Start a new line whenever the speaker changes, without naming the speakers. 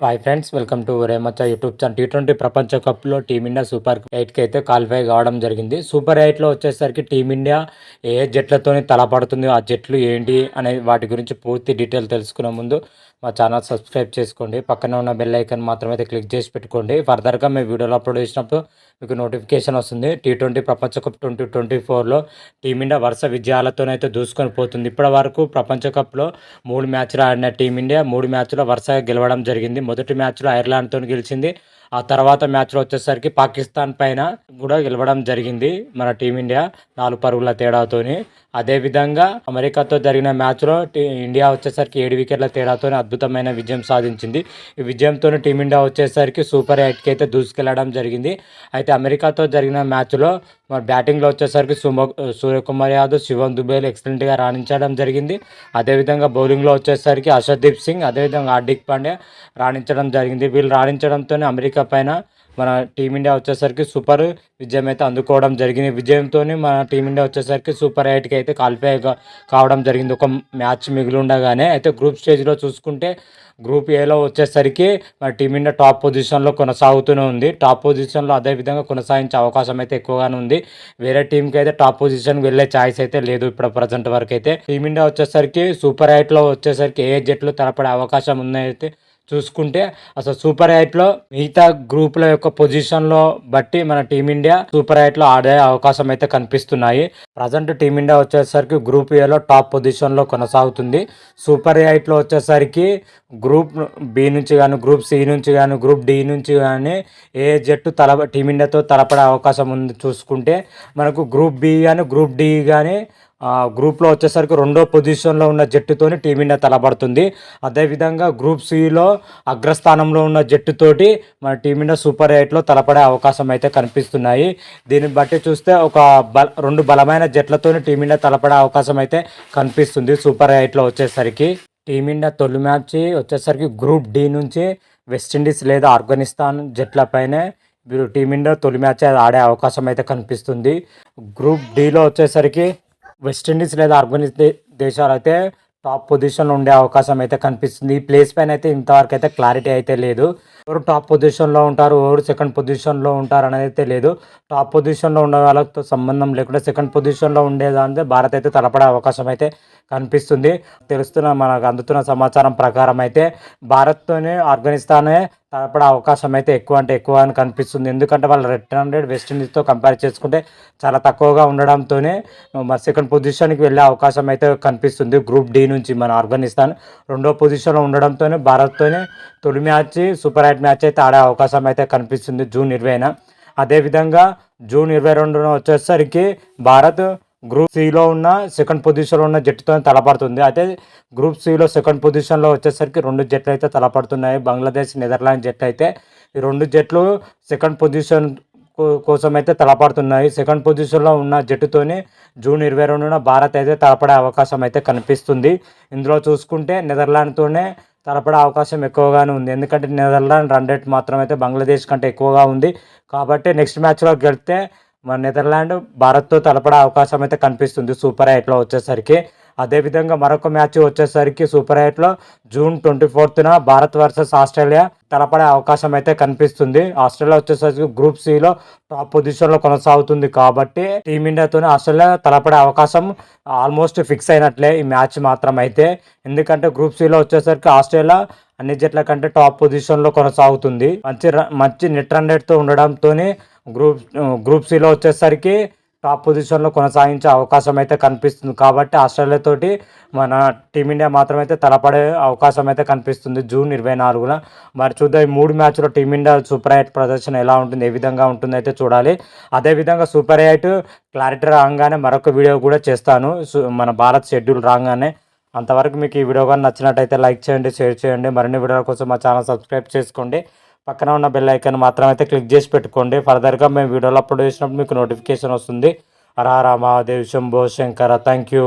Hi friends, welcome to రేమచ్చ YouTube channel. టీ20 ప్రపంచ కప్లో టీమిండియా సూపర్ 8కి అయితే క్వాలిఫై కావడం జరిగింది. సూపర్ 8లో వచ్చేసరికి టీమిండియా ఏ జట్లతోని తలపడుతుంది, ఆ జట్లు ఏంటి అనే వాటి గురించి పూర్తి డీటెయిల్ తెలుసుకునే ముందు మా ఛానల్ సబ్స్క్రైబ్ చేసుకోండి. పక్కన ఉన్న బెల్ ఐకాన్ మాత్రమే అయితే క్లిక్ చేసి పెట్టుకోండి. ఫర్దర్గా మేము వీడియోలు అప్లోడ్ చేసినప్పుడు మీకు నోటిఫికేషన్ వస్తుంది. టీ20 ప్రపంచ కప్ 2024లో టీమిండియా వరుస విజయాలతోనైతే దూసుకొని పోతుంది. ఇప్పటి వరకు ప్రపంచ కప్లో 3 మ్యాచ్లు ఆడిన టీమిండియా 3 మ్యాచ్లో వరుసగా గెలవడం జరిగింది. మొదటి మ్యాచ్లో ఐర్లాండ్తో గెలిచింది. ఆ తర్వాత మ్యాచ్లో వచ్చేసరికి పాకిస్తాన్ పైన కూడా గెలవడం జరిగింది మన టీమిండియా 4 పరుగుల తేడాతోని. అదేవిధంగా అమెరికాతో జరిగిన మ్యాచ్లో ఇండియా వచ్చేసరికి 7 వికెట్ల తేడాతో అద్భుతమైన విజయం సాధించింది. ఈ విజయంతో టీమిండియా వచ్చేసరికి సూపర్ 8కి అయితే దూసుకెళ్లడం జరిగింది. అయితే అమెరికాతో జరిగిన మ్యాచ్లో మరి బ్యాటింగ్లో వచ్చేసరికి సూర్యకుమార్ యాదవ్, శివం దుబేలు ఎక్సలెంట్గా రాణించడం జరిగింది. అదేవిధంగా బౌలింగ్లో వచ్చేసరికి హర్షదీప్ సింగ్, అదేవిధంగా హార్దిక్ పాండ్యా రాణించడం జరిగింది. వీళ్ళు రాణించడంతోనే అమెరికా పైన మన టీమిండియా వచ్చేసరికి సూపర్ విజయం అయితే అందుకోవడం జరిగింది. విజయంతో మన టీమిండియా వచ్చేసరికి సూపర్ 8కి అయితే క్వాలిఫై కావడం జరిగింది. ఒక మ్యాచ్ మిగిలి ఉండగానే. అయితే గ్రూప్ స్టేజ్లో చూసుకుంటే గ్రూప్ ఏలో వచ్చేసరికి మన టీమిండియా టాప్ పొజిషన్లో కొనసాగుతూనే ఉంది. టాప్ పొజిషన్లో అదేవిధంగా కొనసాగించే అవకాశం అయితే ఎక్కువగానే ఉంది. వేరే టీంకి అయితే టాప్ పొజిషన్కి వెళ్ళే ఛాయిస్ అయితే లేదు ఇప్పుడు ప్రజెంట్ వరకు అయితే. టీమిండియా వచ్చేసరికి సూపర్ 8లో వచ్చేసరికి ఏ జట్లు తలపడే అవకాశం ఉందైతే చూసుకుంటే అసలు సూపర్ 8లో మిగతా గ్రూపుల యొక్క పొజిషన్లో బట్టి మన టీమిండియా సూపర్ 8లో ఆడే అవకాశం అయితే కనిపిస్తున్నాయి. ప్రజెంట్ టీమిండియా వచ్చేసరికి గ్రూప్ ఏలో టాప్ పొజిషన్లో కొనసాగుతుంది. సూపర్ 8లో వచ్చేసరికి గ్రూప్ బి నుంచి కానీ, గ్రూప్ సి నుంచి కానీ, గ్రూప్ డి నుంచి కానీ ఏ జట్టు టీమిండియాతో తలపడే అవకాశం ఉంది చూసుకుంటే మనకు గ్రూప్ బి కానీ, గ్రూప్ డి కానీ గ్రూప్లో వచ్చేసరికి 2వ పొజిషన్లో ఉన్న జట్టుతోని టీమిండియా తలపడుతుంది. అదేవిధంగా గ్రూప్ సిలో అగ్రస్థానంలో ఉన్న జట్టుతోటి మన టీమిండియా సూపర్ 8లో తలపడే అవకాశం అయితే కనిపిస్తున్నాయి. దీన్ని బట్టి చూస్తే ఒక 2 బలమైన జట్లతోని టీమిండియా తలపడే అవకాశం అయితే కనిపిస్తుంది సూపర్ 8లో వచ్చేసరికి. టీమిండియా తొలి మ్యాచ్ వచ్చేసరికి గ్రూప్ డి నుంచి వెస్టిండీస్ లేదా ఆఫ్ఘనిస్తాన్ జట్లపైనే వీరు టీమిండియా తొలి మ్యాచ్ ఆడే అవకాశం అయితే కనిపిస్తుంది. గ్రూప్ డిలో వచ్చేసరికి వెస్టిండీస్ లేదా దేశాలు అయితే టాప్ పొజిషన్లో ఉండే అవకాశం అయితే కనిపిస్తుంది. ఈ ప్లేస్ పైన అయితే ఇంతవరకు అయితే క్లారిటీ అయితే లేదు. ఎవరు టాప్ పొజిషన్లో ఉంటారు, ఎవరు సెకండ్ పొజిషన్లో ఉంటారు అనేది అయితే లేదు. టాప్ పొజిషన్లో ఉండే వాళ్ళతో సంబంధం లేకుండా సెకండ్ పొజిషన్లో ఉండేదాంతో భారత్ అయితే తలపడే అవకాశం అయితే కనిపిస్తుంది. మనకు అందుతున్న సమాచారం ప్రకారం అయితే భారత్తోనే ఆఫ్ఘనిస్తానే తలపడే అవకాశం అయితే ఎక్కువ అని కనిపిస్తుంది. ఎందుకంటే వాళ్ళు రెడ్ హండ్రెడ్ వెస్టిండీస్తో కంపేర్ చేసుకుంటే చాలా తక్కువగా ఉండడంతోనే మరి సెకండ్ పొజిషన్కి వెళ్ళే అవకాశం అయితే కనిపిస్తుంది. గ్రూప్ డి నుంచి మన ఆఫ్ఘనిస్తాన్ 2వ పొజిషన్లో ఉండడంతోనే భారత్తోనే తొలి మ్యాచ్ సూపర్ 8 మ్యాచ్ అయితే ఆడే అవకాశం అయితే కనిపిస్తుంది జూన్ 20న. అదేవిధంగా జూన్ 22న వచ్చేసరికి భారత్ గ్రూప్ సిలో ఉన్న సెకండ్ పొజిషన్లో ఉన్న జట్టుతో తలపడుతుంది. అయితే గ్రూప్ సిలో సెకండ్ పొజిషన్లో వచ్చేసరికి 2 జట్లు అయితే తలపడుతున్నాయి. బంగ్లాదేశ్, నెదర్లాండ్ జట్లు అయితే ఈ 2 జట్లు సెకండ్ పొజిషన్ కోసం అయితే తలపడుతున్నాయి. సెకండ్ పొజిషన్లో ఉన్న జట్టుతోని జూన్ 22న భారత్ అయితే తలపడే అవకాశం అయితే కనిపిస్తుంది. ఇందులో చూసుకుంటే నెదర్లాండ్తోనే తలపడే అవకాశం ఎక్కువగానే ఉంది. ఎందుకంటే నెదర్లాండ్ రన్ రేట్ మాత్రం అయితే బంగ్లాదేశ్ కంటే ఎక్కువగా ఉంది. కాబట్టి నెక్స్ట్ మ్యాచ్లో గెలిస్తే మన నెదర్లాండ్ భారత్తో తలపడే అవకాశం అయితే కనిపిస్తుంది సూపర్ 8లో వచ్చేసరికి. అదేవిధంగా మరొక మ్యాచ్ వచ్చేసరికి సూపర్ 8లో జూన్ 24న భారత్ వర్సెస్ ఆస్ట్రేలియా తలపడే అవకాశం అయితే కనిపిస్తుంది. ఆస్ట్రేలియా వచ్చేసరికి గ్రూప్ సిలో టాప్ పొజిషన్లో కొనసాగుతుంది. కాబట్టి టీమిండియాతోనే ఆస్ట్రేలియా తలపడే అవకాశం ఆల్మోస్ట్ ఫిక్స్ అయినట్లే ఈ మ్యాచ్ మాత్రం అయితే. ఎందుకంటే గ్రూప్ సిలో వచ్చేసరికి ఆస్ట్రేలియా అన్ని జట్ల కంటే టాప్ పొజిషన్లో కొనసాగుతుంది. మంచి నెట్ రన్ రేట్తో ఉండడంతో గ్రూప్ సిలో వచ్చేసరికి టాప్ పొజిషన్లో కొనసాగించే అవకాశం అయితే కనిపిస్తుంది. కాబట్టి ఆస్ట్రేలియాతోటి మన టీమిండియా మాత్రమైతే తలపడే అవకాశం అయితే కనిపిస్తుంది జూన్ 24న. మరి చూద్దాం ఈ 3 మ్యాచ్లో టీమిండియా సూపర్ 8 ప్రదర్శన ఎలా ఉంటుంది, ఏ విధంగా ఉంటుంది అయితే చూడాలి. అదేవిధంగా సూపర్ 8 క్లారిటీ రాగానే మరొక వీడియో కూడా చేస్తాను మన భారత్ షెడ్యూల్ రాగానే. అంతవరకు మీకు ఈ వీడియో కానీ నచ్చినట్టయితే లైక్ చేయండి, షేర్ చేయండి. మరిన్ని వీడియోల కోసం మా ఛానల్ సబ్స్క్రైబ్ చేసుకోండి. పక్కన ఉన్న బెల్ ఐకాన్ మాత్రమైతే క్లిక్ చేసి పెట్టుకోండి. ఫర్దర్గా మేము వీడియోలు అప్లోడ్ చేసినప్పుడు మీకు నోటిఫికేషన్ వస్తుంది. హర హర మహాదేవ్, శంభో శంకర. Thank you.